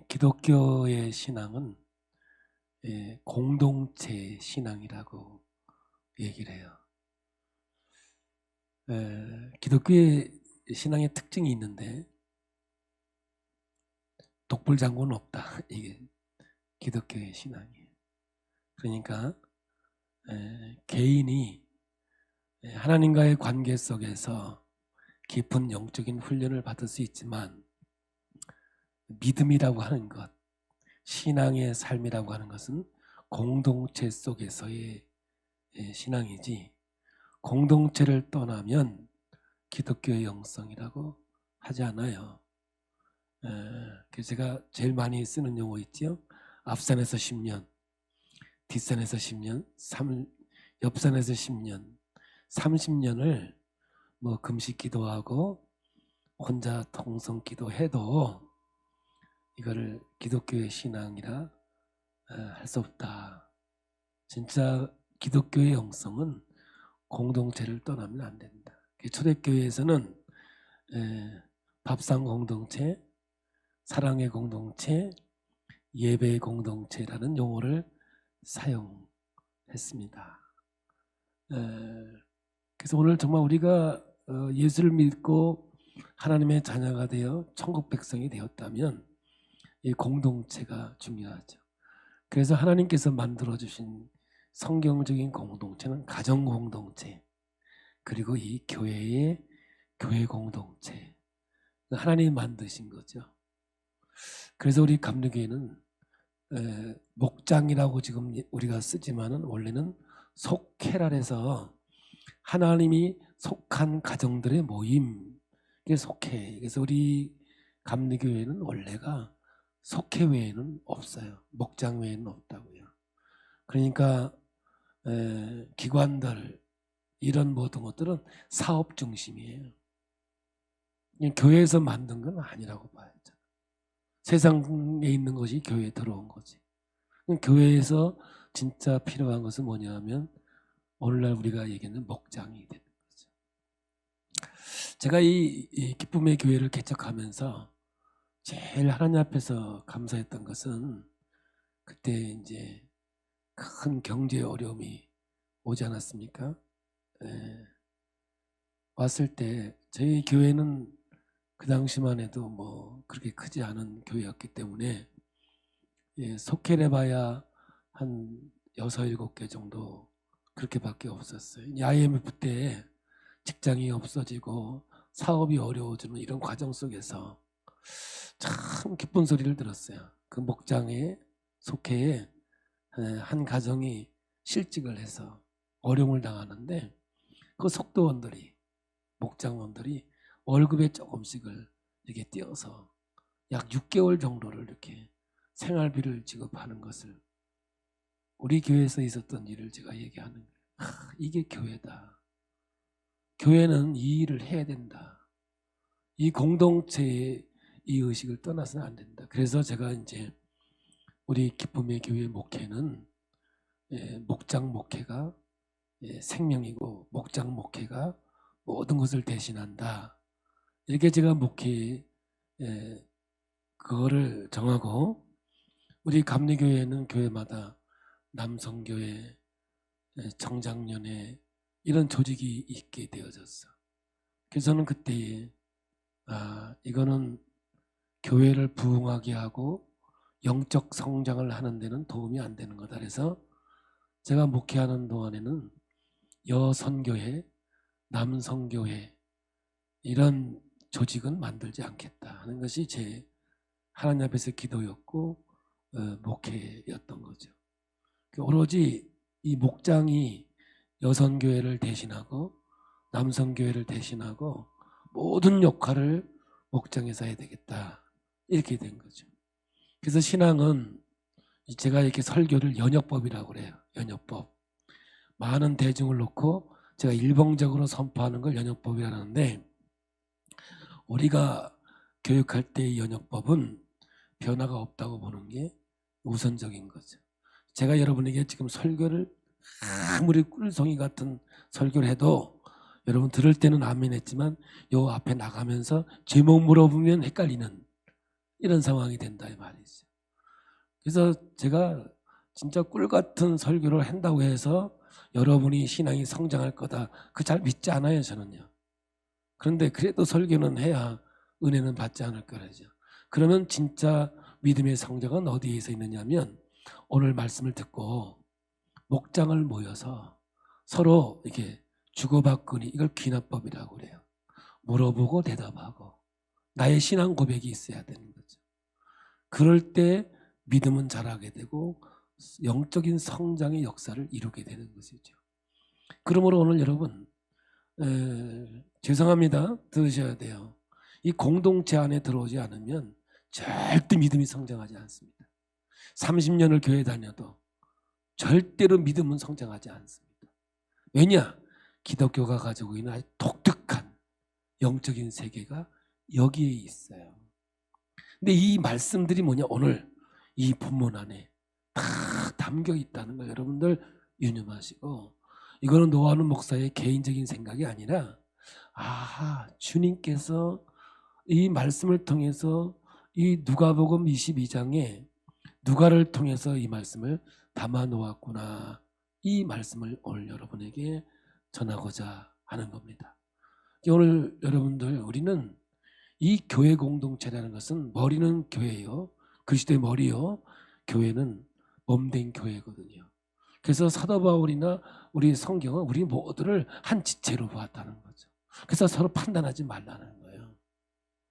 기독교의 신앙은 공동체 신앙이라고 얘기를 해요. 기독교의 신앙의 특징이 있는데 독불장군은 없다. 이게 기독교의 신앙이에요. 그러니까 개인이 하나님과의 관계 속에서 깊은 영적인 훈련을 받을 수 있지만 믿음이라고 하는 것, 신앙의 삶이라고 하는 것은 공동체 속에서의 신앙이지, 공동체를 떠나면 기독교의 영성이라고 하지 않아요. 그래서 제가 제일 많이 쓰는 용어 있죠. 앞산에서 10년, 뒷산에서 10년, 옆산에서 10년, 30년을 뭐 금식 기도하고 혼자 통성 기도해도 이거를 기독교의 신앙이라 할 수 없다. 진짜 기독교의 영성은 공동체를 떠나면 안 된다. 초대교회에서는 밥상 공동체, 사랑의 공동체, 예배의 공동체라는 용어를 사용했습니다. 그래서 오늘 정말 우리가 예수를 믿고 하나님의 자녀가 되어 천국 백성이 되었다면 이 공동체가 중요하죠. 그래서 하나님께서 만들어주신 성경적인 공동체는 가정 공동체, 그리고 이 교회의 교회 공동체, 하나님이 만드신 거죠. 그래서 우리 감리교회는 목장이라고 지금 우리가 쓰지만은 원래는 속회라 해서 하나님이 속한 가정들의 모임, 이게 속회. 그래서 우리 감리교회는 원래가 속회 외에는 없어요. 목장 외에는 없다고요. 그러니까 기관들 이런 모든 것들은 사업 중심이에요. 교회에서 만든 건 아니라고 봐야죠. 세상에 있는 것이 교회에 들어온 거지. 교회에서 진짜 필요한 것은 뭐냐면 오늘날 우리가 얘기하는 목장이 되는 거죠. 제가 이 기쁨의 교회를 개척하면서 제일 하나님 앞에서 감사했던 것은 그때 이제 큰 경제 어려움이 오지 않았습니까? 왔을 때 저희 교회는 그 당시만 해도 뭐 그렇게 크지 않은 교회였기 때문에 속회를 해봐야 한 6, 7개 정도 그렇게밖에 없었어요. IMF 때 직장이 없어지고 사업이 어려워지는 이런 과정 속에서 참 기쁜 소리를 들었어요. 그 목장에 속회에 한 가정이 실직을 해서 어려움을 당하는데 그 속도원들이, 목장원들이 월급에 조금씩을 이렇게 띄어서 약 6개월 정도를 이렇게 생활비를 지급하는 것을, 우리 교회에서 있었던 일을 제가 얘기하는 거예요. 이게 교회다. 교회는 이 일을 해야 된다. 이 공동체의 이 의식을 떠나서는 안 된다. 그래서 제가 이제 우리 기쁨의 교회 목회는 목장 목회가 생명이고 목장 목회가 모든 것을 대신한다. 이렇게 제가 목회 그거를 정하고, 우리 감리교회는 교회마다 남성교회, 청장년회 이런 조직이 있게 되어졌어. 그래서 저는 그때 이거는 교회를 부흥하게 하고 영적 성장을 하는 데는 도움이 안 되는 거다. 그래서 제가 목회하는 동안에는 여선교회, 남성교회 이런 조직은 만들지 않겠다 하는 것이 제 하나님 앞에서 기도였고 목회였던 거죠. 오로지 이 목장이 여성교회를 대신하고 남성교회를 대신하고 모든 역할을 목장에서 해야 되겠다, 이렇게 된 거죠. 그래서 신앙은 제가 이렇게 설교를 연역법이라고 그래요. 연역법. 많은 대중을 놓고 제가 일방적으로 선포하는 걸 연역법이라고 하는데, 우리가 교육할 때의 연역법은 변화가 없다고 보는 게 우선적인 거죠. 제가 여러분에게 지금 설교를 아무리 꿀송이 같은 설교를 해도 여러분 들을 때는 아멘 했지만 요 앞에 나가면서 제목 물어보면 헷갈리는 이런 상황이 된다 이 말이죠. 그래서 제가 진짜 꿀 같은 설교를 한다고 해서 여러분이 신앙이 성장할 거다, 그 잘 믿지 않아요 저는요. 그런데 그래도 설교는 해야 은혜는 받지 않을 거라죠. 그러면 진짜 믿음의 성장은 어디에서 있느냐면 오늘 말씀을 듣고 목장을 모여서 서로 이렇게 주고받거니, 이걸 귀납법이라고 그래요. 물어보고 대답하고 나의 신앙 고백이 있어야 되는 거죠. 그럴 때 믿음은 자라게 되고 영적인 성장의 역사를 이루게 되는 것이죠. 그러므로 오늘 여러분 죄송합니다. 들으셔야 돼요. 이 공동체 안에 들어오지 않으면 절대 믿음이 성장하지 않습니다. 30년을 교회 다녀도 절대로 믿음은 성장하지 않습니다. 왜냐? 기독교가 가지고 있는 아주 독특한 영적인 세계가 여기에 있어요. 근데 이 말씀들이 뭐냐? 오늘 이 본문 안에 다 담겨 있다는 걸 여러분들 유념하시고, 이거는 노아는 목사의 개인적인 생각이 아니라 주님께서 이 말씀을 통해서 이 누가복음 22장에 누가를 통해서 이 말씀을 담아 놓았구나, 이 말씀을 오늘 여러분에게 전하고자 하는 겁니다. 오늘 여러분들, 우리는 이 교회 공동체라는 것은 머리는 교회요, 그리스도의 머리요, 교회는 몸된 교회거든요. 그래서 사도 바울이나 우리 성경은 우리 모두를 한 지체로 보았다는 거죠. 그래서 서로 판단하지 말라는 거예요.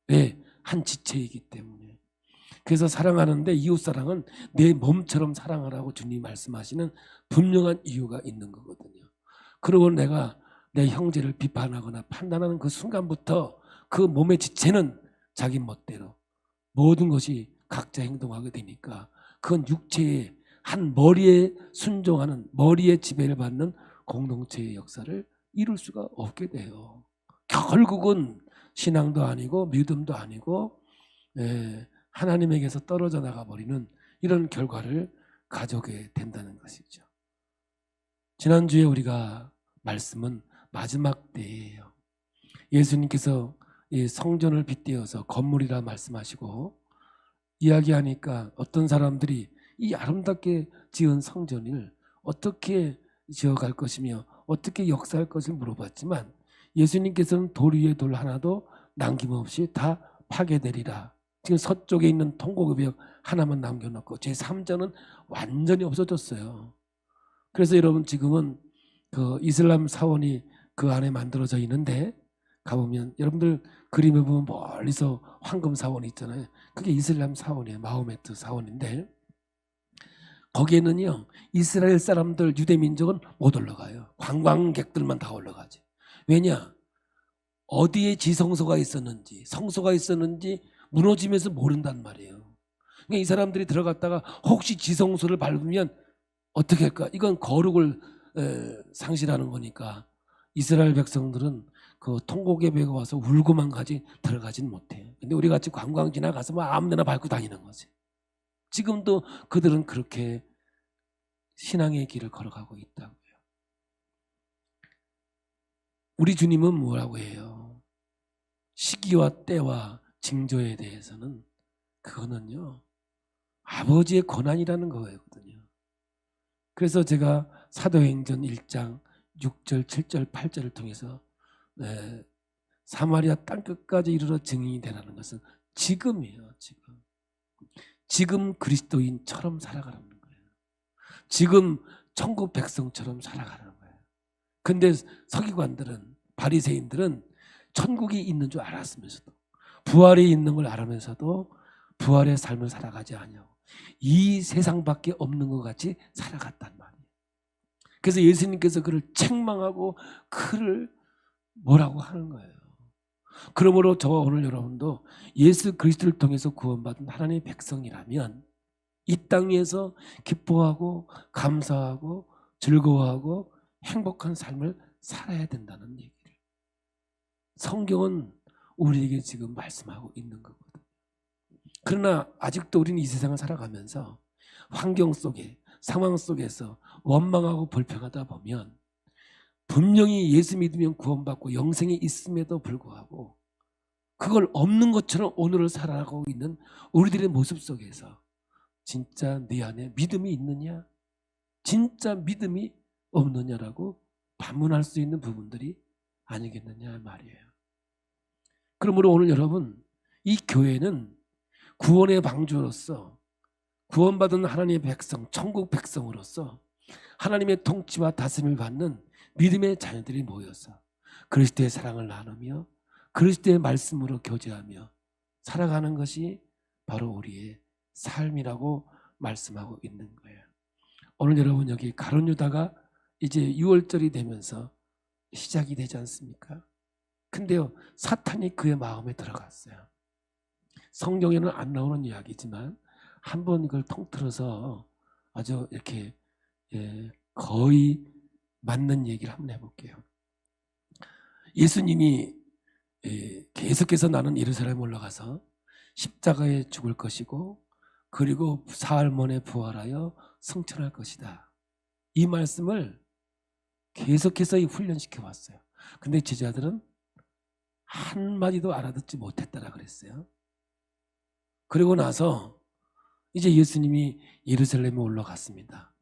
왜? 한 지체이기 때문에. 그래서 사랑하는데 이웃사랑은 내 몸처럼 사랑하라고 주님이 말씀하시는 분명한 이유가 있는 거거든요. 그리고 내가 내 형제를 비판하거나 판단하는 그 순간부터 그 몸의 지체는 자기 멋대로 모든 것이 각자 행동하게 되니까 그건 육체의 한 머리에 순종하는, 머리에 지배를 받는 공동체의 역사를 이룰 수가 없게 돼요. 결국은 신앙도 아니고 믿음도 아니고 하나님에게서 떨어져 나가버리는 이런 결과를 가져오게 된다는 것이죠. 지난주에 우리가 말씀은 마지막 때예요. 예수님께서 이 성전을 빗대어서 건물이라 말씀하시고 이야기하니까 어떤 사람들이 이 아름답게 지은 성전을 어떻게 지어갈 것이며 어떻게 역사할 것을 물어봤지만 예수님께서는 돌 위에 돌 하나도 남김없이 다 파괴되리라. 지금 서쪽에 있는 통곡의 벽 하나만 남겨놓고 제3전은 완전히 없어졌어요. 그래서 여러분 지금은 그 이슬람 사원이 그 안에 만들어져 있는데 가보면 여러분들 그림에 보면 멀리서 황금 사원이 있잖아요. 그게 이슬람 사원이에요. 마호메트 사원인데 거기에는요 이스라엘 사람들 유대 민족은 못 올라가요. 관광객들만 다 올라가지. 왜냐? 어디에 지성소가 있었는지 성소가 있었는지 무너지면서 모른단 말이에요. 그러니까 이 사람들이 들어갔다가 혹시 지성소를 밟으면 어떻게 할까? 이건 거룩을 상실하는 거니까 이스라엘 백성들은 그 통곡의 벽에 와서 울고만 가지 들어가진 못해요. 근데 우리 같이 관광지나 가서 뭐 아무데나 밟고 다니는 거지. 지금도 그들은 그렇게 신앙의 길을 걸어가고 있다고요. 우리 주님은 뭐라고 해요? 시기와 때와 징조에 대해서는 그거는요 아버지의 권한이라는 거거든요. 그래서 제가 사도행전 1장 6절 7절 8절을 통해서 사마리아 땅끝까지 이르러 증인이 되라는 것은 지금이에요. 지금 그리스도인처럼 살아가라는 거예요. 지금 천국 백성처럼 살아가라는 거예요. 근데 서기관들은, 바리새인들은 천국이 있는 줄 알았으면서도, 부활이 있는 걸 알면서도 부활의 삶을 살아가지 않냐고, 이 세상밖에 없는 것 같이 살아갔단 말이에요. 그래서 예수님께서 그를 책망하고 그를 뭐라고 하는 거예요. 그러므로 저와 오늘 여러분도 예수 그리스도를 통해서 구원받은 하나님의 백성이라면 이 땅 위에서 기뻐하고 감사하고 즐거워하고 행복한 삶을 살아야 된다는 얘기를 성경은 우리에게 지금 말씀하고 있는 거거든요. 그러나 아직도 우리는 이 세상을 살아가면서 환경 속에, 상황 속에서 원망하고 불평하다 보면 분명히 예수 믿으면 구원받고 영생이 있음에도 불구하고 그걸 없는 것처럼 오늘을 살아가고 있는 우리들의 모습 속에서 진짜 네 안에 믿음이 있느냐, 진짜 믿음이 없느냐라고 반문할 수 있는 부분들이 아니겠느냐 말이에요. 그러므로 오늘 여러분, 이 교회는 구원의 방주로서 구원받은 하나님의 백성, 천국 백성으로서 하나님의 통치와 다스림을 받는 믿음의 자녀들이 모여서 그리스도의 사랑을 나누며 그리스도의 말씀으로 교제하며 살아가는 것이 바로 우리의 삶이라고 말씀하고 있는 거예요. 오늘 여러분, 여기 가룟 유다가 이제 6월절이 되면서 시작이 되지 않습니까? 근데요, 사탄이 그의 마음에 들어갔어요. 성경에는 안 나오는 이야기지만 한번 이걸 통틀어서 아주 이렇게 거의 맞는 얘기를 한번 해볼게요. 예수님이 계속해서 나는 예루살렘에 올라가서 십자가에 죽을 것이고 그리고 사흘 만에 부활하여 승천할 것이다. 이 말씀을 계속해서 훈련시켜 왔어요. 근데 제자들은 한마디도 알아듣지 못했다라 그랬어요. 그리고 나서 이제 예수님이 예루살렘에 올라갔습니다.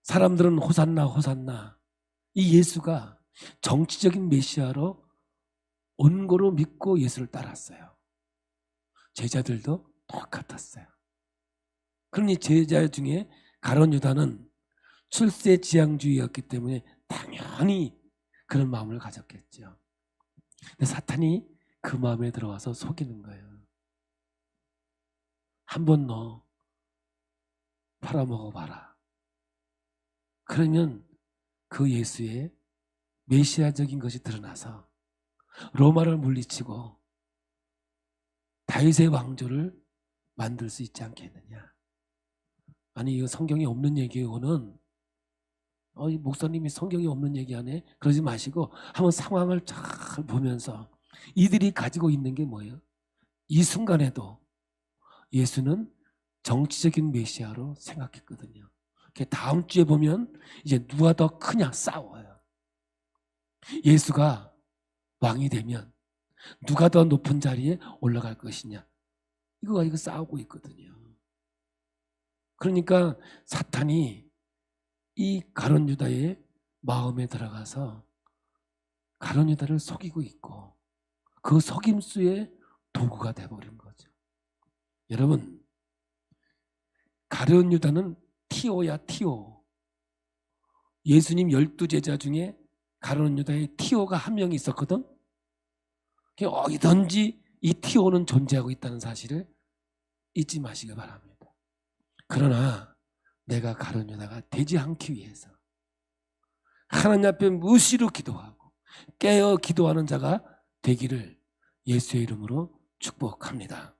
사람들은 호산나 호산나, 이 예수가 정치적인 메시아로 온 거로 믿고 예수를 따랐어요. 제자들도 똑같았어요. 그러니 제자 중에 가룟 유다는 출세지향주의였기 때문에 당연히 그런 마음을 가졌겠죠. 근데 사탄이 그 마음에 들어와서 속이는 거예요. 한번 너 팔아먹어봐라. 그러면 그 예수의 메시아적인 것이 드러나서 로마를 물리치고 다윗의 왕조를 만들 수 있지 않겠느냐. 아니, 이거 성경에 없는 얘기고는 이 목사님이 성경에 없는 얘기하네, 그러지 마시고 한번 상황을 잘 보면서 이들이 가지고 있는 게 뭐예요? 이 순간에도 예수는 정치적인 메시아로 생각했거든요. 다음 주에 보면 이제 누가 더 크냐 싸워요. 예수가 왕이 되면 누가 더 높은 자리에 올라갈 것이냐, 이거 가지고 싸우고 있거든요. 그러니까 사탄이 이 가룟 유다의 마음에 들어가서 가룟 유다를 속이고 있고 그 속임수의 도구가 돼버린 거죠. 여러분, 가룟 유다는 티오야, 티오. 예수님 12제자 중에 가룟 유다의 티오가 한 명이 있었거든. 어디든지 이 티오는 존재하고 있다는 사실을 잊지 마시기 바랍니다. 그러나 내가 가룟 유다가 되지 않기 위해서 하나님 앞에 무시로 기도하고 깨어 기도하는 자가 되기를 예수의 이름으로 축복합니다.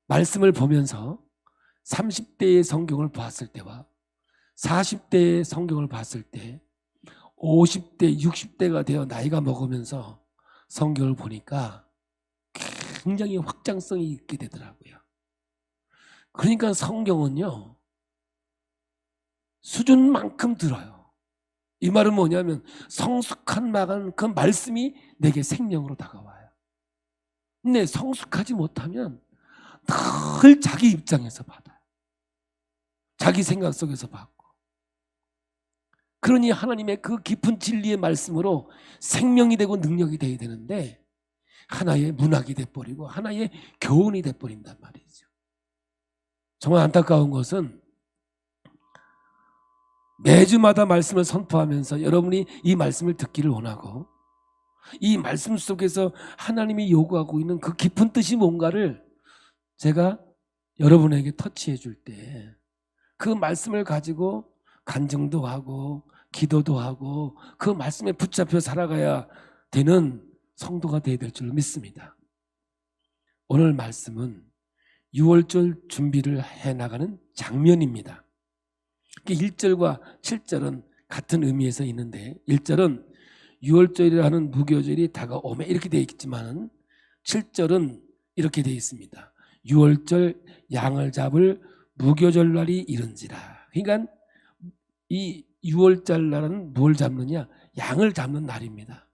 말씀을 보면서 30대의 성경을 봤을 때와 40대의 성경을 봤을 때 50대, 60대가 되어 나이가 먹으면서 성경을 보니까 굉장히 확장성이 있게 되더라고요. 그러니까 성경은요, 수준만큼 들어요. 이 말은 뭐냐면 성숙한 만큼 그 말씀이 내게 생명으로 다가와요. 근데 성숙하지 못하면 늘 자기 입장에서 받아요. 자기 생각 속에서 받고. 그러니 하나님의 그 깊은 진리의 말씀으로 생명이 되고 능력이 되어야 되는데 하나의 문학이 돼버리고 하나의 교훈이 돼버린단 말이죠. 정말 안타까운 것은 매주마다 말씀을 선포하면서 여러분이 이 말씀을 듣기를 원하고 이 말씀 속에서 하나님이 요구하고 있는 그 깊은 뜻이 뭔가를 제가 여러분에게 터치해 줄 때 그 말씀을 가지고 간증도 하고 기도도 하고 그 말씀에 붙잡혀 살아가야 되는 성도가 되어야 될 줄 믿습니다. 오늘 말씀은 6월절 준비를 해나가는 장면입니다. 1절과 7절은 같은 의미에서 있는데 1절은 6월절이라는 무교절이 다가오매 이렇게 되어 있지만 7절은 이렇게 되어 있습니다. 6월절 양을 잡을 무교절날이 이른지라. 그러니까 이 6월절 날은 뭘 잡느냐? 양을 잡는 날입니다.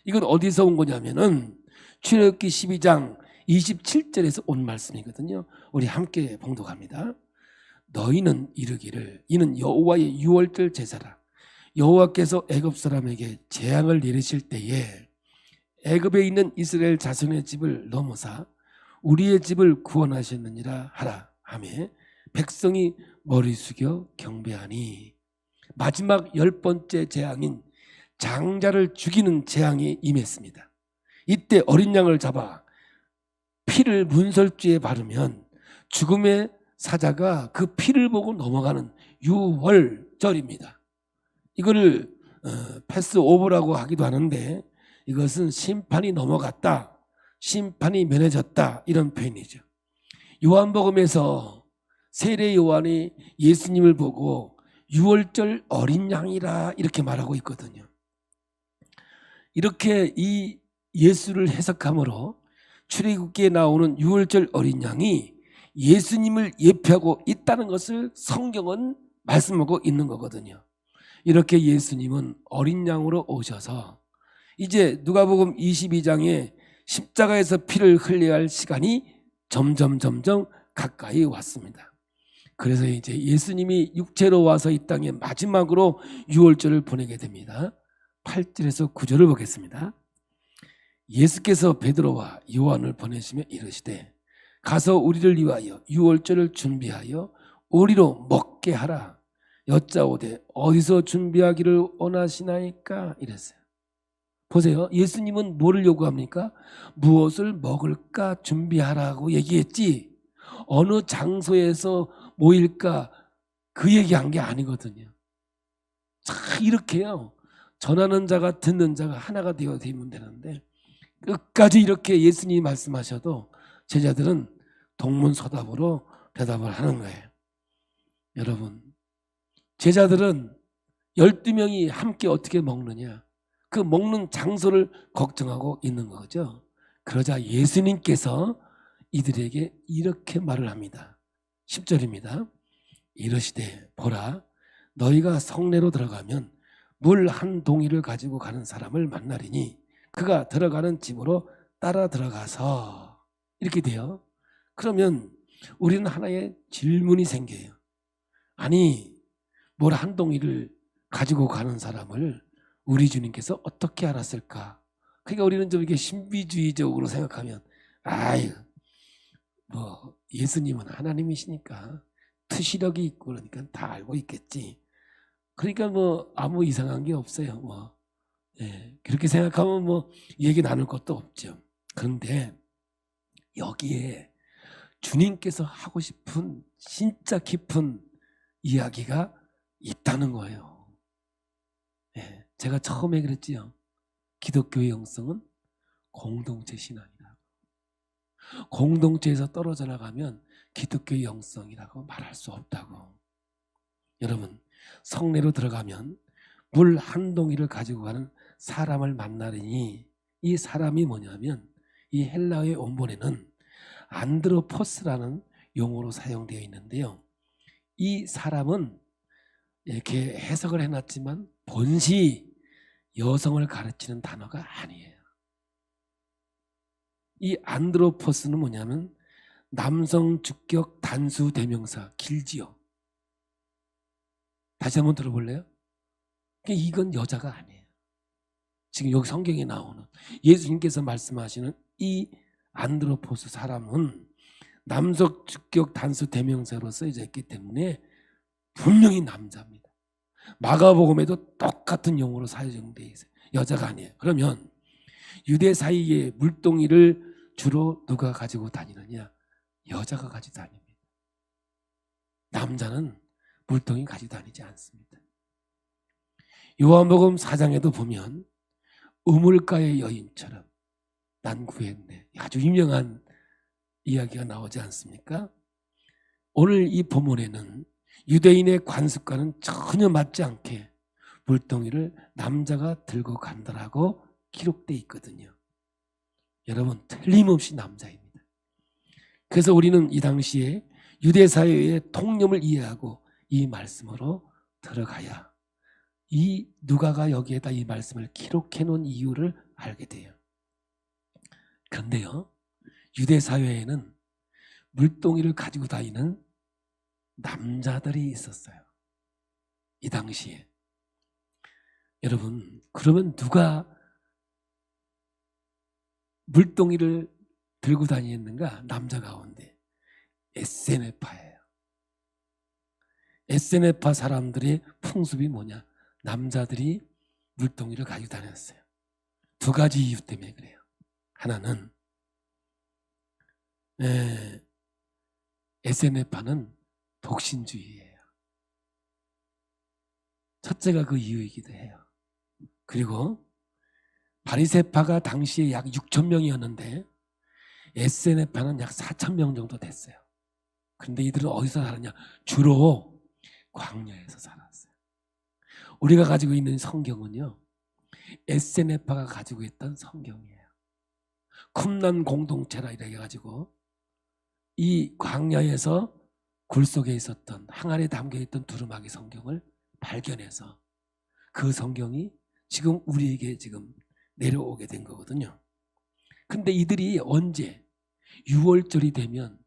이건 어디서 온 거냐면은 출애굽기 12장 27절에서 온 말씀이거든요. 우리 함께 봉독합니다. 너희는 이르기를 이는 여호와의 유월절 제사라. 여호와께서 애굽 사람에게 재앙을 내리실 때에 애굽에 있는 이스라엘 자손의 집을 넘어사 우리의 집을 구원하셨느니라 하라 하며 백성이 머리 숙여 경배하니 마지막 10번째 재앙인 장자를 죽이는 재앙이 임했습니다. 이때 어린 양을 잡아 피를 문설주에 바르면 죽음의 사자가 그 피를 보고 넘어가는 유월절입니다. 이거를 패스 오버라고 하기도 하는데 이것은 심판이 넘어갔다, 심판이 면해졌다 이런 표현이죠. 요한복음에서 세례 요한이 예수님을 보고 유월절 어린 양이라 이렇게 말하고 있거든요. 이렇게 이 예수를 해석함으로 출애굽기에 나오는 유월절 어린 양이 예수님을 예표하고 있다는 것을 성경은 말씀하고 있는 거거든요. 이렇게 예수님은 어린 양으로 오셔서 이제 누가복음 22장에 십자가에서 피를 흘려야 할 시간이 점점 가까이 왔습니다. 그래서 이제 예수님이 육체로 와서 이 땅에 마지막으로 유월절을 보내게 됩니다. 8절에서 9절을 보겠습니다. 예수께서 베드로와 요한을 보내시며 이르시되 가서 우리를 위하여 유월절을 준비하여 우리로 먹게 하라. 여짜오되 어디서 준비하기를 원하시나이까 이랬어요. 보세요. 예수님은 뭐를 요구합니까? 무엇을 먹을까 준비하라고 얘기했지 어느 장소에서 모일까 그 얘기한 게 아니거든요. 자, 이렇게요. 전하는 자가 듣는 자가 하나가 되어 되면 되는데 끝까지 이렇게 예수님이 말씀하셔도 제자들은 동문서답으로 대답을 하는 거예요. 여러분, 제자들은 12명이 함께 어떻게 먹느냐 그 먹는 장소를 걱정하고 있는 거죠. 그러자 예수님께서 이들에게 이렇게 말을 합니다. 10절입니다. 이르시되 보라 너희가 성내로 들어가면 물 한 동이를 가지고 가는 사람을 만나리니 그가 들어가는 집으로 따라 들어가서 이렇게 돼요. 그러면 우리는 하나의 질문이 생겨요. 아니 물 한 동이를 가지고 가는 사람을 우리 주님께서 어떻게 알았을까? 그러니까 우리는 좀 이렇게 신비주의적으로 생각하면 아유 뭐 예수님은 하나님이시니까 투시력이 있고 그러니까 다 알고 있겠지. 그러니까 뭐 아무 이상한 게 없어요. 뭐 그렇게 생각하면 뭐 얘기 나눌 것도 없죠. 그런데 여기에 주님께서 하고 싶은 진짜 깊은 이야기가 있다는 거예요. 제가 처음에 그랬지요. 기독교의 영성은 공동체 신앙이라고. 공동체에서 떨어져 나가면 기독교의 영성이라고 말할 수 없다고. 여러분, 성내로 들어가면 물 한 동이를 가지고 가는 사람을 만나리니 이 사람이 뭐냐면 이 헬라어의 원본에는 안드로포스라는 용어로 사용되어 있는데요. 이 사람은 이렇게 해석을 해놨지만 본시 여성을 가르치는 단어가 아니에요. 이 안드로포스는 뭐냐면 남성 주격 단수 대명사 길지요. 다시 한번 들어볼래요? 이건 여자가 아니에요. 지금 여기 성경에 나오는 예수님께서 말씀하시는 이 안드로포스 사람은 남성 주격 단수 대명사로 쓰여져 있기 때문에 분명히 남자입니다. 마가복음에도 똑같은 용어로 사용되어 있어요. 여자가 아니에요. 그러면 유대 사이에 물동이를 주로 누가 가지고 다니느냐? 여자가 가지고 다닙니다. 남자는 물동이 가지고 다니지 않습니다. 요한복음 4장에도 보면 우물가의 여인처럼 난 구했네. 아주 유명한 이야기가 나오지 않습니까? 오늘 이 본문에는 유대인의 관습과는 전혀 맞지 않게 물동이를 남자가 들고 간다라고 기록되어 있거든요. 여러분 틀림없이 남자입니다. 그래서 우리는 이 당시에 유대 사회의 통념을 이해하고 이 말씀으로 들어가야 이 누가가 여기에다 이 말씀을 기록해 놓은 이유를 알게 돼요. 그런데요, 유대 사회에는 물동이를 가지고 다니는 남자들이 있었어요. 이 당시에. 여러분, 그러면 누가 물동이를 들고 다니는가? 남자 가운데 에세네파예요. 에세네파 사람들의 풍습이 뭐냐? 남자들이 물동이를 가지고 다녔어요. 두 가지 이유 때문에 그래요. 하나는 에세네파는 독신주의예요. 첫째가 그 이유이기도 해요. 그리고 바리새파가 당시에 약 6천 명이었는데 에세네파는 약 4천 명 정도 됐어요. 그런데 이들은 어디서 살았냐? 주로 광야에서 살았어요. 우리가 가지고 있는 성경은요, 에세네파가 가지고 있던 성경이에요. 쿰난 공동체라 이렇게 해가지고 이 광야에서 굴 속에 있었던 항아리에 담겨있던 두루마기 성경을 발견해서 그 성경이 지금 우리에게 지금 내려오게 된 거거든요. 근데 이들이 언제 6월절이 되면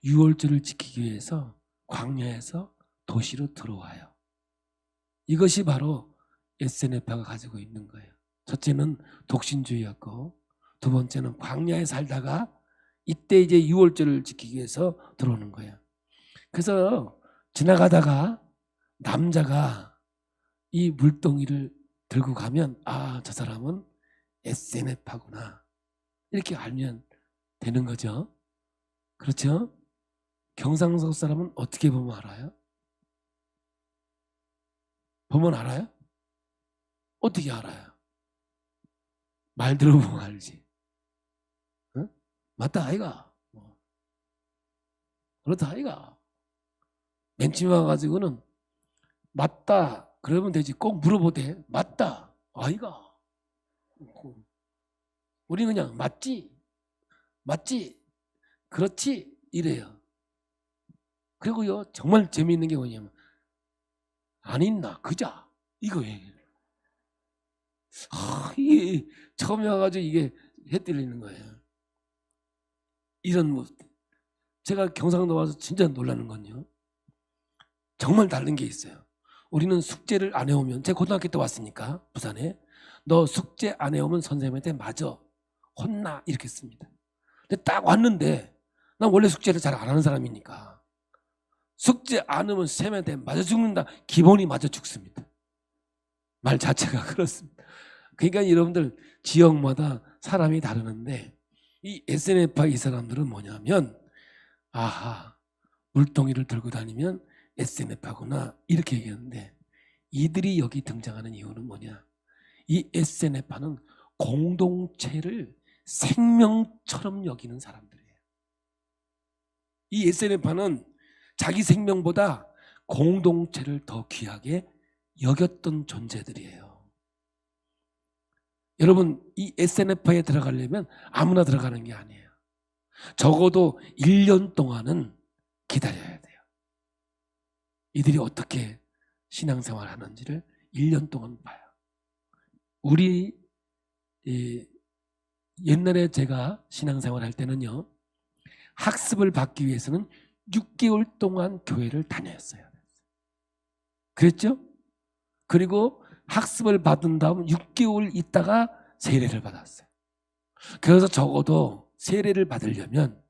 6월절을 지키기 위해서 광야에서 도시로 들어와요. 이것이 바로 에세네파가 가지고 있는 거예요. 첫째는 독신주의였고 두 번째는 광야에 살다가 이때 이제 6월절을 지키기 위해서 들어오는 거예요. 그래서 지나가다가 남자가 이 물동이를 들고 가면 아, 저 사람은 에세네파구나 이렇게 알면 되는 거죠. 그렇죠? 경상도 사람은 어떻게 보면 알아요? 보면 알아요? 어떻게 알아요? 말 들어보면 알지. 어? 맞다 아이가. 그렇다 아이가. 맨 처음에 와가지고는 맞다 그러면 되지. 꼭 물어보대. 맞다 아이가. 우리는 그냥 맞지 맞지 그렇지 이래요. 그리고요 정말 재미있는 게 뭐냐면 안 있나 그자 이거예요. 이게 처음에 와가지고 이게 해뜨리는 거예요. 이런 뭐 제가 경상도 와서 진짜 놀라는 건요, 정말 다른 게 있어요. 우리는 숙제를 안 해오면, 제가 고등학교 때 왔으니까 부산에, 너 숙제 안 해오면 선생님한테 맞아 혼나 이렇게 씁니다. 근데 딱 왔는데 난 원래 숙제를 잘 안 하는 사람이니까 숙제 안 하면 쌤한테 맞아 죽는다, 기본이 맞아 죽습니다. 말 자체가 그렇습니다. 그러니까 여러분들 지역마다 사람이 다르는데 이 SNF파 이 사람들은 뭐냐면 아하 물동이를 들고 다니면 SNF파구나 이렇게 얘기하는데, 이들이 여기 등장하는 이유는 뭐냐? 이 SNF파는 공동체를 생명처럼 여기는 사람들이에요. 이 SNF파는 자기 생명보다 공동체를 더 귀하게 여겼던 존재들이에요. 여러분, 이 SNF파에 들어가려면 아무나 들어가는 게 아니에요. 적어도 1년 동안은 기다려야 돼요. 이들이 어떻게 신앙생활 하는지를 1년 동안 봐요. 우리 옛날에 제가 신앙생활 할 때는요, 학습을 받기 위해서는 6개월 동안 교회를 다녔어요. 그랬죠? 그리고 학습을 받은 다음 6개월 있다가 세례를 받았어요. 그래서 적어도 세례를 받으려면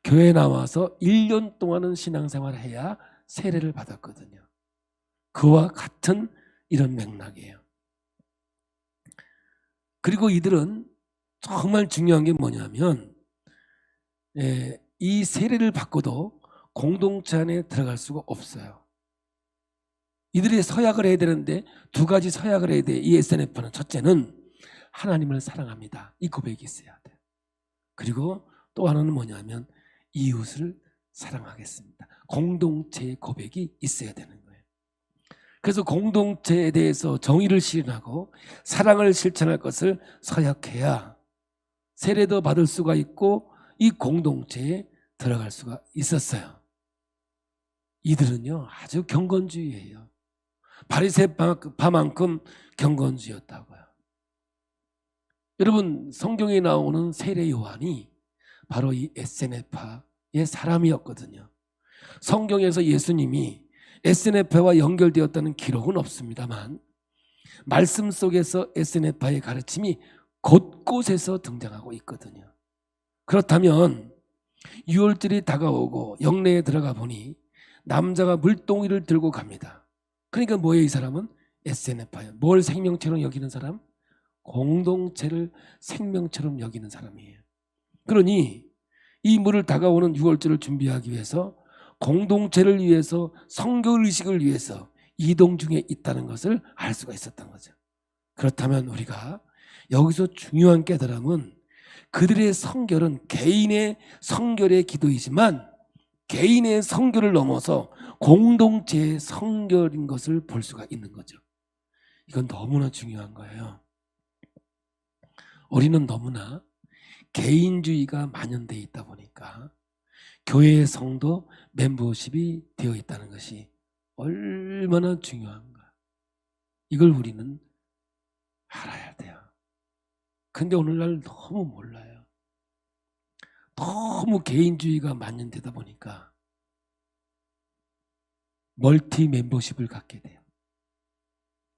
교회에 나와서 1년 동안은 신앙생활을 해야 세례를 받았거든요. 그와 같은 이런 맥락이에요. 그리고 이들은 정말 중요한 게 뭐냐면 이 세례를 받고도 공동체 안에 들어갈 수가 없어요. 이들이 서약을 해야 되는데 두 가지 서약을 해야 돼. 이 SNF는 첫째는 하나님을 사랑합니다, 이 고백이 있어야 돼요. 그리고 또 하나는 뭐냐면 이웃을 사랑하겠습니다, 공동체의 고백이 있어야 되는 거예요. 그래서 공동체에 대해서 정의를 실현하고 사랑을 실천할 것을 서약해야 세례도 받을 수가 있고 이 공동체에 들어갈 수가 있었어요. 이들은요 아주 경건주의예요. 바리새파만큼 경건주의였다고요. 여러분, 성경에 나오는 세례 요한이 바로 이 에세네파의 사람이었거든요. 성경에서 예수님이 에세네파와 연결되었다는 기록은 없습니다만 말씀 속에서 에세네파의 가르침이 곳곳에서 등장하고 있거든요. 그렇다면 6월절이 다가오고 영내에 들어가 보니 남자가 물동이를 들고 갑니다. 그러니까 뭐예요? 이 사람은 에세네파예요. 뭘 생명처럼 여기는 사람? 공동체를 생명처럼 여기는 사람이에요. 그러니 이 물을 다가오는 6월절을 준비하기 위해서 공동체를 위해서 성교의식을 위해서 이동 중에 있다는 것을 알 수가 있었던 거죠. 그렇다면 우리가 여기서 중요한 깨달음은 그들의 성결은 개인의 성결의 기도이지만 개인의 성결을 넘어서 공동체의 성결인 것을 볼 수가 있는 거죠. 이건 너무나 중요한 거예요. 우리는 너무나 개인주의가 만연되어 있다 보니까 교회의 성도 멤버십이 되어 있다는 것이 얼마나 중요한가. 이걸 우리는 알아야 돼요. 근데 오늘날 너무 몰라요. 너무 개인주의가 만연되다 보니까 멀티 멤버십을 갖게 돼요.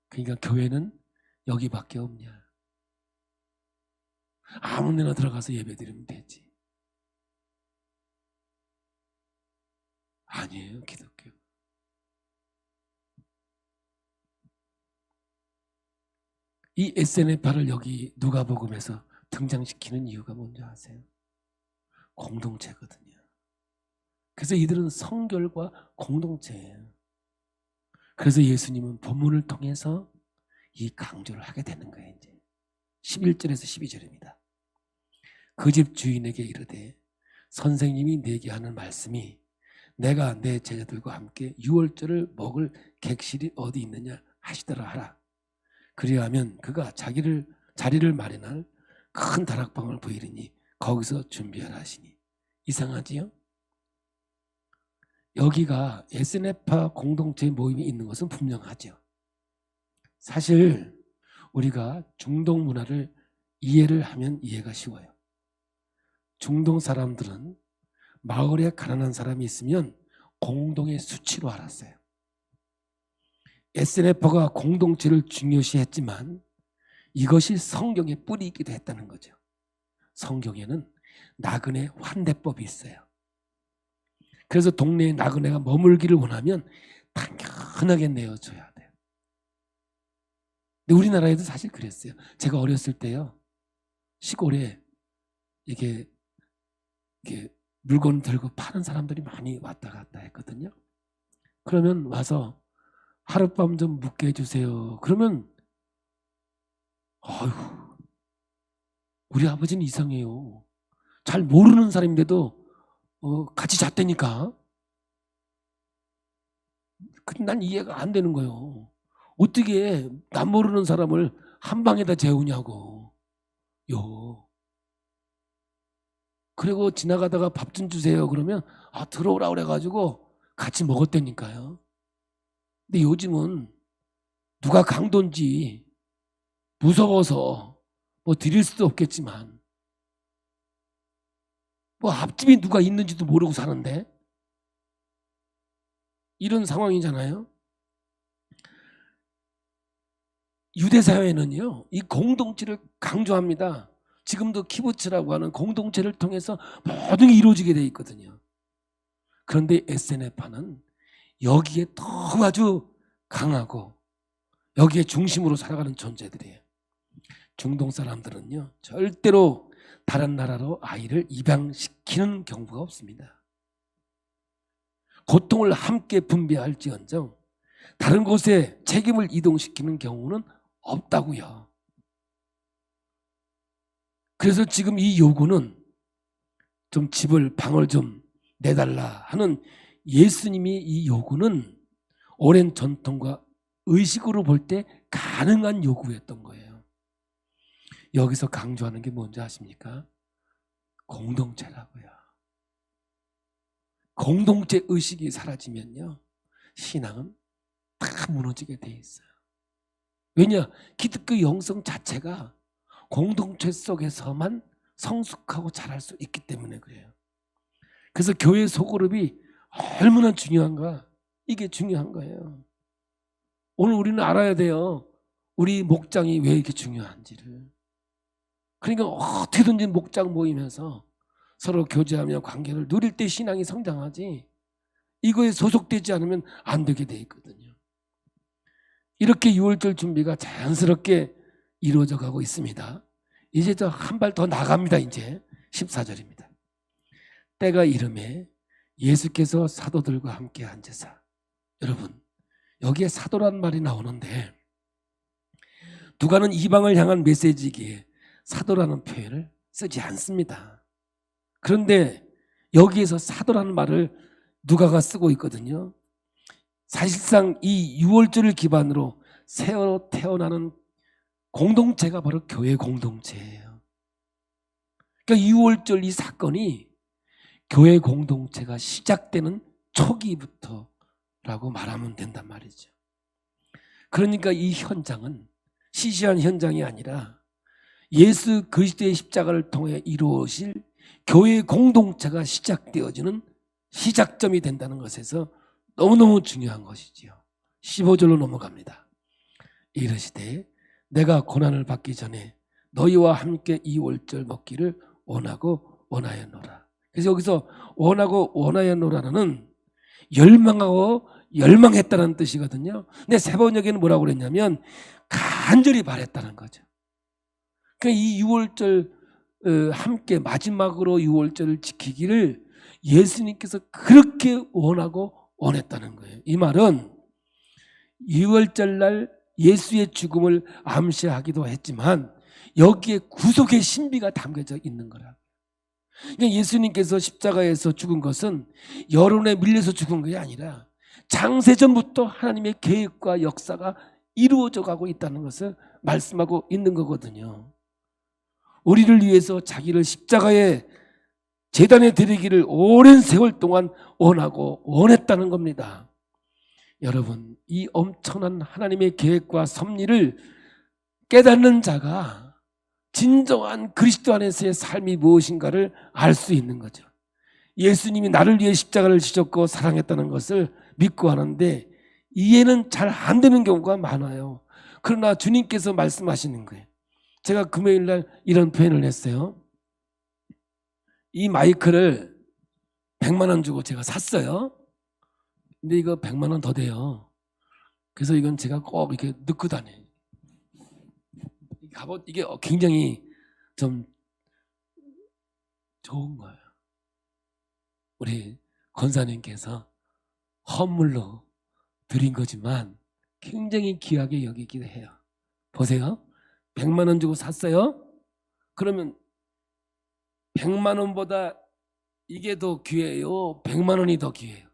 그러니까 교회는 여기밖에 없냐. 아무 데나 들어가서 예배 드리면 되지. 아니에요, 기독교. 이 에세네파를 여기 누가복음에서 등장시키는 이유가 뭔지 아세요? 공동체거든요. 그래서 이들은 성결과 공동체예요. 그래서 예수님은 본문을 통해서 이 강조를 하게 되는 거예요. 이제 11절에서 12절입니다. 그 집 주인에게 이르되 선생님이 내게 하는 말씀이 내가 내 제자들과 함께 유월절을 먹을 객실이 어디 있느냐 하시더라 하라. 그리하면 그가 자리를 마련할 큰 다락방을 보이리니 거기서 준비하라 하시니. 이상하지요? 여기가 에세네파 공동체 모임이 있는 것은 분명하죠. 사실 우리가 중동 문화를 이해를 하면 이해가 쉬워요. 중동 사람들은 마을에 가난한 사람이 있으면 공동의 수치로 알았어요. 에세네파가 공동체를 중요시했지만 이것이 성경의 뿌리이기도 했다는 거죠. 성경에는 나그네 환대법이 있어요. 그래서 동네에 나그네가 머물기를 원하면 당연하게 내어줘야 돼요. 근데 우리나라에도 사실 그랬어요. 제가 어렸을 때요, 시골에 이게 물건 들고 파는 사람들이 많이 왔다 갔다 했거든요. 그러면 와서 하룻밤 좀 묵게 해주세요. 그러면 아휴, 우리 아버지는 이상해요. 잘 모르는 사람인데도 같이 잤다니까. 난 이해가 안 되는 거예요. 어떻게 남 모르는 사람을 한 방에다 재우냐고. 그리고 지나가다가 밥 좀 주세요. 그러면 들어오라 그래가지고 같이 먹었다니까요. 근데 요즘은 누가 강도인지 무서워서 뭐 드릴 수도 없겠지만 뭐 앞집에 누가 있는지도 모르고 사는데 이런 상황이잖아요. 유대사회는요, 이 공동체를 강조합니다. 지금도 키부츠라고 하는 공동체를 통해서 모든 게 이루어지게 되어 있거든요. 그런데 에세네파는 여기에 더 아주 강하고 여기에 중심으로 살아가는 존재들이에요. 중동 사람들은요, 절대로 다른 나라로 아이를 입양시키는 경우가 없습니다. 고통을 함께 분배할지언정 다른 곳에 책임을 이동시키는 경우는 없다고요. 그래서 지금 이 요구는 좀 방을 좀 내달라 하는 예수님이 이 요구는 오랜 전통과 의식으로 볼 때 가능한 요구였던 거예요. 여기서 강조하는 게 뭔지 아십니까? 공동체라고요. 공동체 의식이 사라지면요, 신앙은 다 무너지게 돼 있어요. 왜냐? 기독교 영성 자체가 공동체 속에서만 성숙하고 자랄 수 있기 때문에 그래요. 그래서 교회 소그룹이 얼마나 중요한가, 이게 중요한 거예요. 오늘 우리는 알아야 돼요. 우리 목장이 왜 이렇게 중요한지를. 그러니까 어떻게든지 목장 모이면서 서로 교제하며 관계를 누릴 때 신앙이 성장하지, 이거에 소속되지 않으면 안 되게 돼 있거든요. 이렇게 6월절 준비가 자연스럽게 이루어져 가고 있습니다. 이제 저 한 발 더 나갑니다. 이제 14절입니다. 때가 이름에 예수께서 사도들과 함께 앉으사. 여러분, 여기에 사도란 말이 나오는데 누가는 이방을 향한 메시지기에 사도라는 표현을 쓰지 않습니다. 그런데 여기에서 사도라는 말을 누가가 쓰고 있거든요. 사실상 이 6월절을 기반으로 새로 태어나는 공동체가 바로 교회 공동체예요. 그러니까 6월절 이 사건이 교회 공동체가 시작되는 초기부터라고 말하면 된단 말이죠. 그러니까 이 현장은 시시한 현장이 아니라 예수 그리스도의 십자가를 통해 이루어질 교회 공동체가 시작되어지는 시작점이 된다는 것에서 너무너무 중요한 것이지요. 15절로 넘어갑니다. 이르시되 내가 고난을 받기 전에 너희와 함께 이 월절 먹기를 원하고 원하였노라. 그래서 여기서 원하고 원하였노라는 열망하고 열망했다는 뜻이거든요. 근데 세 번역에는 뭐라고 그랬냐면 간절히 바랬다는 거죠. 그러니까 이 6월절 함께 마지막으로 6월절을 지키기를 예수님께서 그렇게 원하고 원했다는 거예요. 이 말은 6월절 날 예수의 죽음을 암시하기도 했지만 여기에 구속의 신비가 담겨져 있는 거라. 그러니까 예수님께서 십자가에서 죽은 것은 여론에 밀려서 죽은 것이 아니라 장세전부터 하나님의 계획과 역사가 이루어져 가고 있다는 것을 말씀하고 있는 거거든요. 우리를 위해서 자기를 십자가에 제단에 드리기를 오랜 세월 동안 원하고 원했다는 겁니다. 여러분, 이 엄청난 하나님의 계획과 섭리를 깨닫는 자가 진정한 그리스도 안에서의 삶이 무엇인가를 알 수 있는 거죠. 예수님이 나를 위해 십자가를 지셨고 사랑했다는 것을 믿고 하는데 이해는 잘 안 되는 경우가 많아요. 그러나 주님께서 말씀하시는 거예요. 제가 금요일 날 이런 표현을 했어요. 이 마이크를 100만 원 주고 제가 샀어요. 근데 이거 100만 원 더 돼요. 그래서 이건 제가 꼭 이렇게 넣고 다녀요. 이게 굉장히 좀 좋은 거예요. 우리 권사님께서 헌물로 드린 거지만 굉장히 귀하게 여기기도 해요. 보세요. 100만 원 주고 샀어요. 그러면 100만 원보다 이게 더 귀해요? 100만 원이 더 귀해요?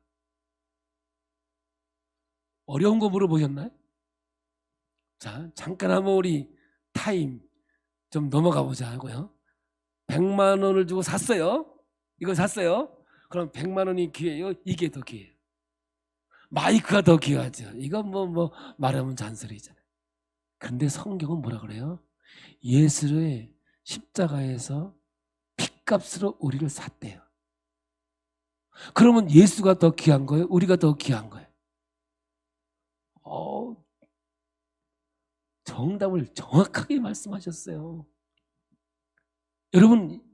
어려운 거 물어보셨나요? 자, 잠깐 한번 우리 타임 좀 넘어가 보자 하고요. 100만 원을 주고 샀어요. 이거 샀어요. 그럼 100만 원이 귀해요? 이게 더 귀해요? 마이크가 더 귀하죠. 이건 뭐 말하면 잔소리잖아요. 근데 성경은 뭐라 그래요? 예수의 십자가에서 핏값으로 우리를 샀대요. 그러면 예수가 더 귀한 거예요? 우리가 더 귀한 거예요? 정답을 정확하게 말씀하셨어요. 여러분,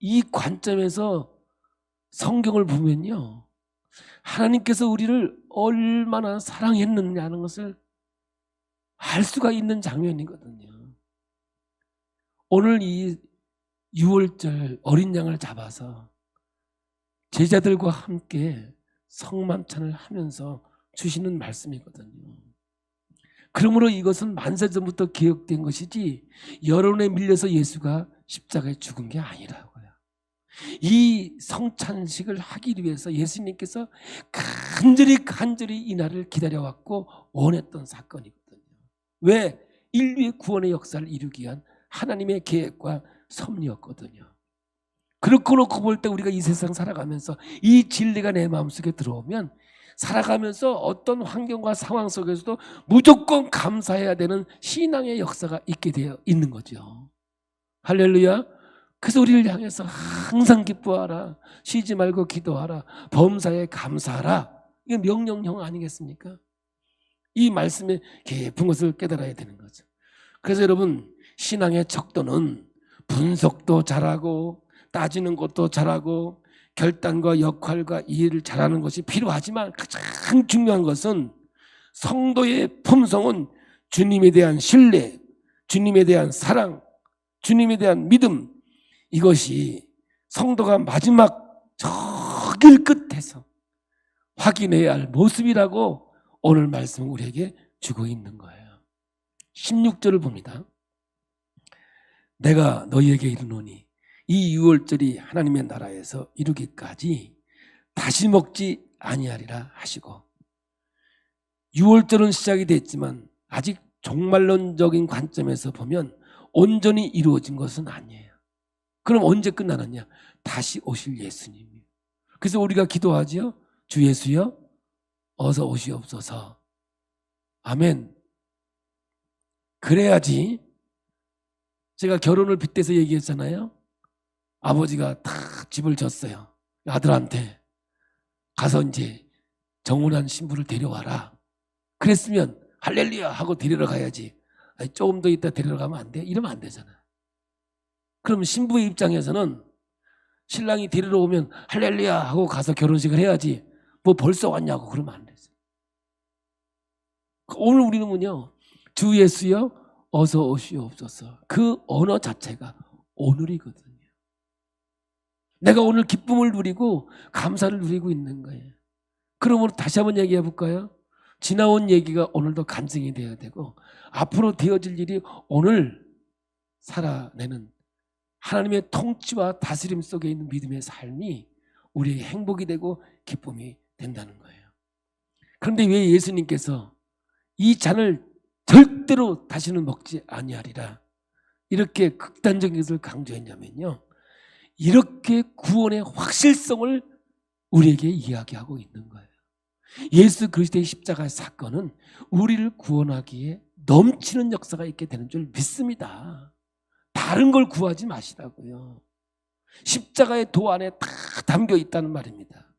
이 관점에서 성경을 보면요, 하나님께서 우리를 얼마나 사랑했느냐는 것을 알 수가 있는 장면이거든요. 오늘 이 6월절 어린 양을 잡아서 제자들과 함께 성만찬을 하면서 주시는 말씀이거든요. 그러므로 이것은 만세전부터 기억된 것이지 여론에 밀려서 예수가 십자가에 죽은 게 아니라고요. 이 성찬식을 하기 위해서 예수님께서 간절히 이 날을 기다려왔고 원했던 사건이거든요. 왜? 인류의 구원의 역사를 이루기 위한 하나님의 계획과 섭리였거든요. 그렇고 놓고 볼 때 우리가 이 세상 살아가면서 이 진리가 내 마음속에 들어오면 살아가면서 어떤 환경과 상황 속에서도 무조건 감사해야 되는 신앙의 역사가 있게 되어 있는 거죠. 할렐루야. 그래서 우리를 향해서 항상 기뻐하라, 쉬지 말고 기도하라, 범사에 감사하라. 이게 명령형 아니겠습니까? 이 말씀의 깊은 것을 깨달아야 되는 거죠. 그래서 여러분, 신앙의 척도는 분석도 잘하고 따지는 것도 잘하고 결단과 역할과 이해를 잘하는 것이 필요하지만 가장 중요한 것은 성도의 품성은 주님에 대한 신뢰, 주님에 대한 사랑, 주님에 대한 믿음, 이것이 성도가 마지막 저 길 끝에서 확인해야 할 모습이라고 오늘 말씀은 우리에게 주고 있는 거예요. 16절을 봅니다. 내가 너희에게 이르노니 이 유월절이 하나님의 나라에서 이루기까지 다시 먹지 아니하리라 하시고, 유월절은 시작이 됐지만 아직 종말론적인 관점에서 보면 온전히 이루어진 것은 아니에요. 그럼 언제 끝나느냐? 다시 오실 예수님이요. 그래서 우리가 기도하지요. 주 예수여 어서 오시옵소서. 아멘. 그래야지. 제가 결혼을 빗대서 얘기했잖아요. 아버지가 다 집을 줬어요. 아들한테 가서 이제 정혼한 신부를 데려와라. 그랬으면 할렐루야 하고 데리러 가야지. 아니, 조금 더 있다 데리러 가면 안 돼? 이러면 안 되잖아. 그럼 신부의 입장에서는 신랑이 데리러 오면 할렐루야 하고 가서 결혼식을 해야지. 뭐 벌써 왔냐고 그러면 안 되죠. 오늘 우리는요, 주 예수여 어서 오시옵소서. 그 언어 자체가 오늘이거든요. 내가 오늘 기쁨을 누리고 감사를 누리고 있는 거예요. 그러므로 다시 한번 얘기해 볼까요? 지나온 얘기가 오늘도 간증이 되어야 되고 앞으로 되어질 일이 오늘 살아내는 하나님의 통치와 다스림 속에 있는 믿음의 삶이 우리의 행복이 되고 기쁨이 된다는 거예요. 그런데 왜 예수님께서 이 잔을 절대로 다시는 먹지 아니하리라 이렇게 극단적인 것을 강조했냐면요, 이렇게 구원의 확실성을 우리에게 이야기하고 있는 거예요. 예수 그리스도의 십자가의 사건은 우리를 구원하기에 넘치는 역사가 있게 되는 줄 믿습니다. 다른 걸 구하지 마시라고요. 십자가의 도 안에 다 담겨 있다는 말입니다.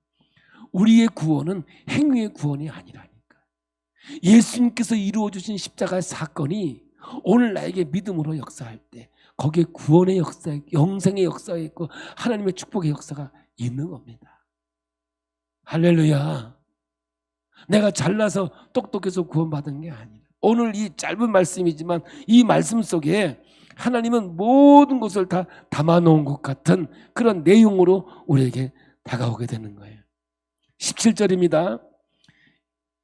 우리의 구원은 행위의 구원이 아니라니까. 예수님께서 이루어주신 십자가의 사건이 오늘 나에게 믿음으로 역사할 때 거기에 구원의 역사, 영생의 역사가 있고 하나님의 축복의 역사가 있는 겁니다. 할렐루야. 내가 잘나서 똑똑해서 구원받은 게 아니라 오늘 이 짧은 말씀이지만 이 말씀 속에 하나님은 모든 것을 다 담아놓은 것 같은 그런 내용으로 우리에게 다가오게 되는 거예요. 17절입니다.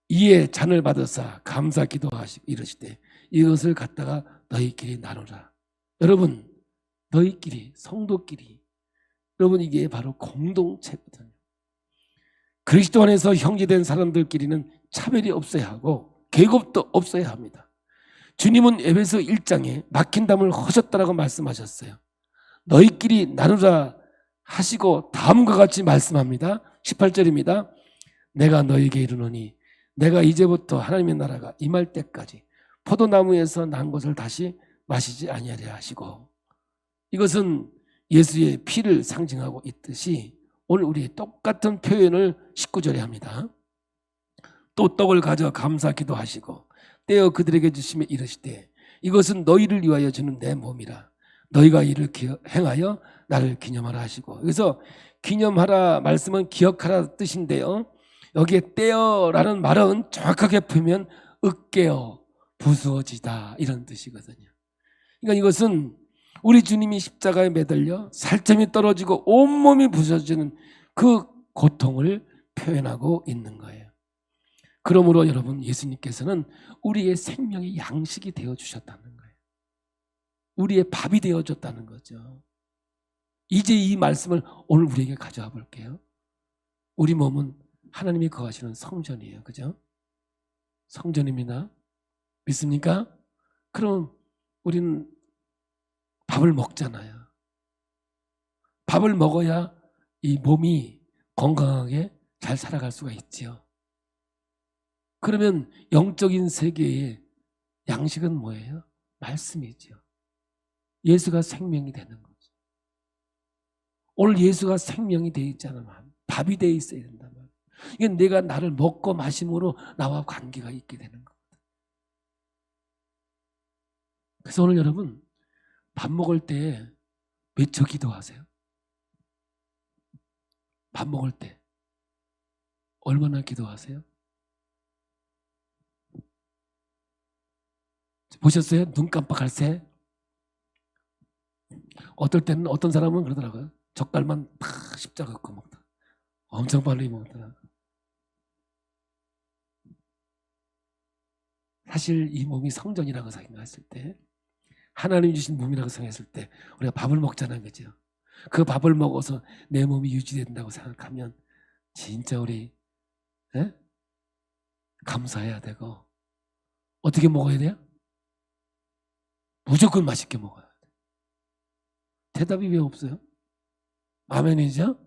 이에 잔을 받으사 감사 기도하시고 이르시되 이것을 갖다가 너희끼리 나누라. 여러분, 너희끼리, 성도끼리, 여러분 이게 바로 공동체거든요. 그리스도 안에서 형제된 사람들끼리는 차별이 없어야 하고 계급도 없어야 합니다. 주님은 에베소 1장에 막힌 담을 허셨다라고 말씀하셨어요. 너희끼리 나누라 하시고 다음과 같이 말씀합니다. 18절입니다. 내가 너희에게 이르노니 내가 이제부터 하나님의 나라가 임할 때까지 포도나무에서 난 것을 다시 마시지 아니하리라 하시고, 이것은 예수의 피를 상징하고 있듯이 오늘 우리 똑같은 표현을 19절에 합니다. 또 떡을 가져 감사 기도하시고 떼어 그들에게 주시며 이르시되 이것은 너희를 위하여 주는 내 몸이라 너희가 이를 행하여 나를 기념하라 하시고, 그래서 기념하라 말씀은 기억하라 뜻인데요, 여기에 떼어라는 말은 정확하게 풀면 으깨어 부수어지다 이런 뜻이거든요. 그러니까 이것은 우리 주님이 십자가에 매달려 살점이 떨어지고 온몸이 부서지는 그 고통을 표현하고 있는 거예요. 그러므로 여러분, 예수님께서는 우리의 생명의 양식이 되어주셨다는 거예요. 우리의 밥이 되어줬다는 거죠. 이제 이 말씀을 오늘 우리에게 가져와 볼게요. 우리 몸은 하나님이 거하시는 성전이에요. 그죠? 성전입니다. 믿습니까? 그럼 우리는 밥을 먹잖아요. 밥을 먹어야 이 몸이 건강하게 잘 살아갈 수가 있지요. 그러면 영적인 세계의 양식은 뭐예요? 말씀이죠. 예수가 생명이 되는 거죠. 오늘 예수가 생명이 되어 있잖아. 밥이 되어 있어야 된단 말이야. 이게 내가 나를 먹고 마심으로 나와 관계가 있게 되는 거거든. 그래서 오늘 여러분 밥 먹을 때 몇 초 기도하세요? 밥 먹을 때 얼마나 기도하세요? 보셨어요? 눈 깜빡할 새? 어떨 때는 어떤 사람은 그러더라고요. 젓갈만 팍 십자 긋고 먹다. 엄청 빨리 먹더라. 사실 이 몸이 성전이라고 생각했을 때, 하나님 주신 몸이라고 생각했을 때 우리가 밥을 먹잖아요, 그죠? 그 밥을 먹어서 내 몸이 유지된다고 생각하면 진짜 우리 감사해야 되고, 어떻게 먹어야 돼요? 무조건 맛있게 먹어야 돼. 대답이 왜 없어요? 아멘이죠?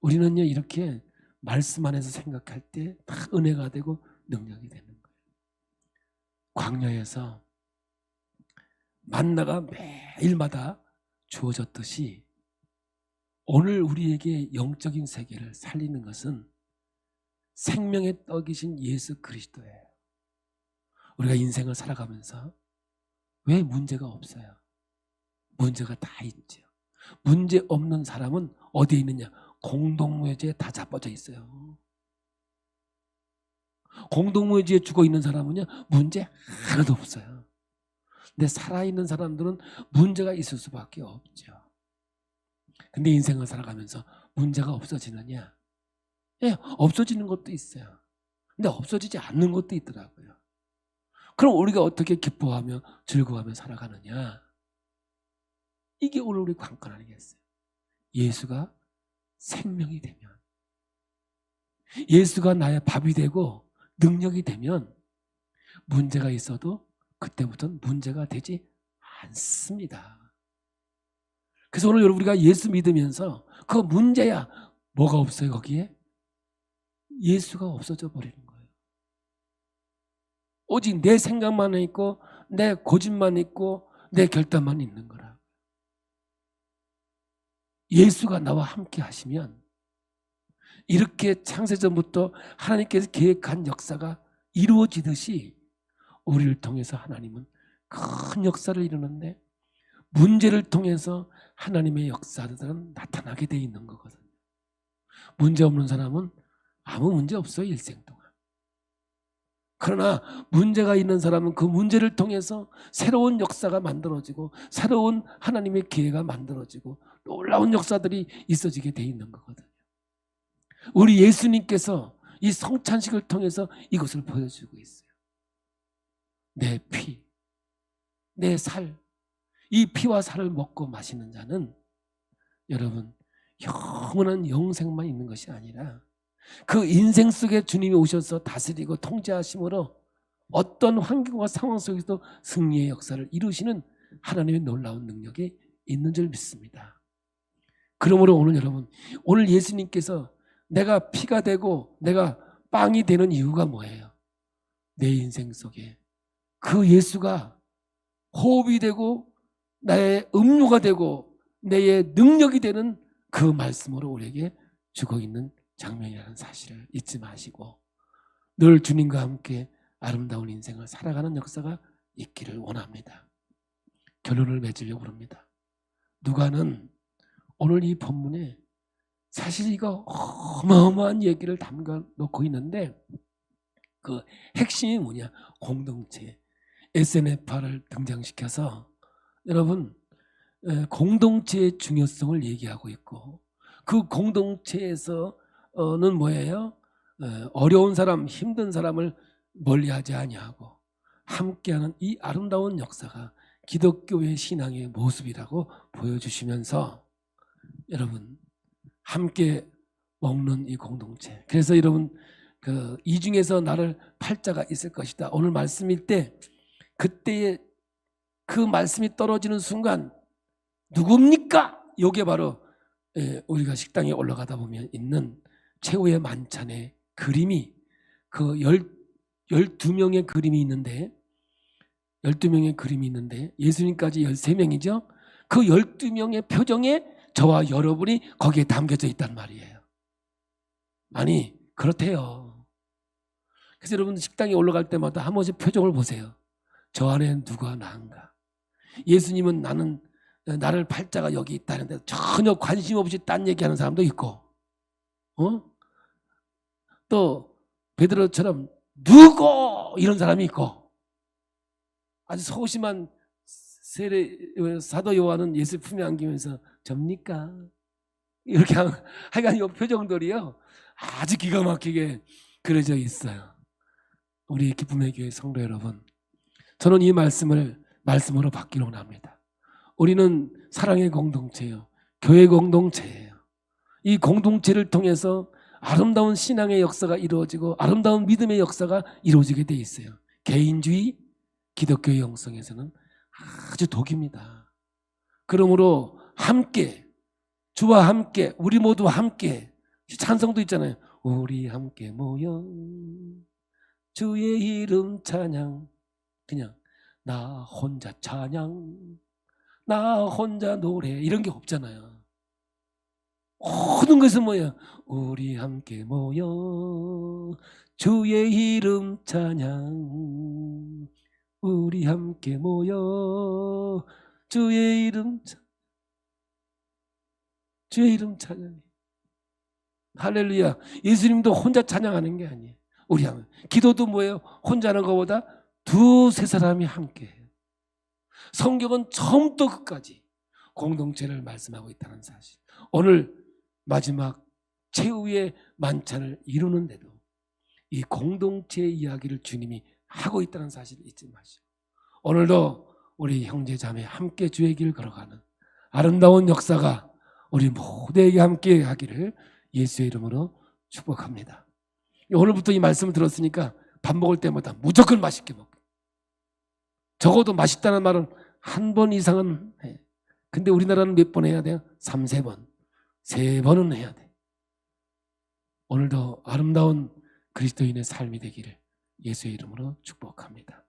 우리는요 이렇게 말씀 안에서 생각할 때 다 은혜가 되고 능력이 되는 거예요. 광야에서 만나가 매일마다 주어졌듯이 오늘 우리에게 영적인 세계를 살리는 것은 생명의 떡이신 예수 그리스도예요. 우리가 인생을 살아가면서 왜 문제가 없어요? 문제가 다 있죠. 문제 없는 사람은 어디에 있느냐? 공동묘지에 다 자빠져 있어요. 공동묘지에 죽어 있는 사람은요 문제 하나도 없어요. 근데 살아있는 사람들은 문제가 있을 수밖에 없죠. 근데 인생을 살아가면서 문제가 없어지느냐? 예, 없어지는 것도 있어요. 근데 없어지지 않는 것도 있더라고요. 그럼 우리가 어떻게 기뻐하며 즐거워하며 살아가느냐? 이게 오늘 우리 관건 아니겠어요? 예수가 생명이 되면, 예수가 나의 밥이 되고 능력이 되면 문제가 있어도 그때부터는 문제가 되지 않습니다. 그래서 오늘 여러분 우리가 예수 믿으면서 그 문제야 뭐가 없어요? 거기에 예수가 없어져 버리는 거예요. 오직 내 생각만 있고 내 고집만 있고 내 결단만 있는 거라. 예수가 나와 함께 하시면 이렇게 창세전부터 하나님께서 계획한 역사가 이루어지듯이 우리를 통해서 하나님은 큰 역사를 이루는데 문제를 통해서 하나님의 역사들은 나타나게 돼 있는 거거든요. 문제 없는 사람은 아무 문제 없어요, 일생 동안. 그러나 문제가 있는 사람은 그 문제를 통해서 새로운 역사가 만들어지고 새로운 하나님의 기회가 만들어지고 놀라운 역사들이 있어지게 돼 있는 거거든요. 우리 예수님께서 이 성찬식을 통해서 이것을 보여주고 있어요. 내 피, 내 살, 이 피와 살을 먹고 마시는 자는 여러분 영원한 영생만 있는 것이 아니라 그 인생 속에 주님이 오셔서 다스리고 통제하심으로 어떤 환경과 상황 속에서도 승리의 역사를 이루시는 하나님의 놀라운 능력이 있는 줄 믿습니다. 그러므로 오늘 여러분, 오늘 예수님께서 내가 피가 되고 내가 빵이 되는 이유가 뭐예요? 내 인생 속에 그 예수가 호흡이 되고 나의 음료가 되고 내 능력이 되는 그 말씀으로 우리에게 주고 있는 장면이라는 사실을 잊지 마시고 늘 주님과 함께 아름다운 인생을 살아가는 역사가 있기를 원합니다. 결론을 맺으려고 합니다. 누가는 오늘 이 본문에 사실 이거 어마어마한 얘기를 담가 놓고 있는데 그 핵심이 뭐냐? 공동체, SNF를 등장시켜서 여러분 공동체의 중요성을 얘기하고 있고 그 공동체에서는 뭐예요? 어려운 사람, 힘든 사람을 멀리하지 아니하고 함께하는 이 아름다운 역사가 기독교의 신앙의 모습이라고 보여주시면서 여러분 함께 먹는 이 공동체. 그래서 여러분 이 중에서 나를 팔자가 있을 것이다. 오늘 말씀일 때 그때의 그 말씀이 떨어지는 순간 누굽니까? 이게 바로 우리가 식당에 올라가다 보면 있는 최후의 만찬의 그림이 그 12명의 그림이 있는데 12명의 그림이 있는데 예수님까지 13명이죠. 그 12명의 표정에 저와 여러분이 거기에 담겨져 있단 말이에요. 아니 그렇대요. 그래서 여러분 식당에 올라갈 때마다 한 번씩 표정을 보세요. 저 안에 누가 나은가. 예수님은 나를 팔자가 여기 있다는데 전혀 관심 없이 딴 얘기하는 사람도 있고, 또 베드로처럼 누구 이런 사람이 있고, 아주 소심한 사도 요한은 예수 품에 안기면서 접니까? 이렇게 하여간 이 표정들이요 아주 기가 막히게 그려져 있어요. 우리 기쁨의 교회 성도 여러분, 저는 이 말씀으로 받기로 합니다. 우리는 사랑의 공동체예요. 교회 공동체예요. 이 공동체를 통해서 아름다운 신앙의 역사가 이루어지고 아름다운 믿음의 역사가 이루어지게 돼 있어요. 개인주의, 기독교의 영성에서는 아주 독입니다. 그러므로 함께, 주와 함께, 우리 모두 함께, 찬송도 있잖아요. 우리 함께 모여 주의 이름 찬양. 그냥 나 혼자 찬양, 나 혼자 노래 이런 게 없잖아요. 모든 것은 뭐예요? 우리 함께 모여 주의 이름 찬양, 우리 함께 모여 주의 이름 찬양, 주의 이름 찬양. 할렐루야. 예수님도 혼자 찬양하는 게 아니에요. 우리 함께. 기도도 뭐예요? 혼자 하는 것보다 두세 사람이 함께 해요. 성경은 처음부터 끝까지 공동체를 말씀하고 있다는 사실. 오늘 마지막 최후의 만찬을 이루는데도 이 공동체의 이야기를 주님이 하고 있다는 사실을 잊지 마시고, 오늘도 우리 형제 자매 함께 주의 길 걸어가는 아름다운 역사가 우리 모두에게 함께 하기를 예수의 이름으로 축복합니다. 오늘부터 이 말씀을 들었으니까 밥 먹을 때마다 무조건 맛있게 먹고, 적어도 맛있다는 말은 한 번 이상은 해. 근데 우리나라는 몇 번 해야 돼요? 3, 4번. 3번은 해야 돼. 오늘도 아름다운 그리스도인의 삶이 되기를 예수의 이름으로 축복합니다.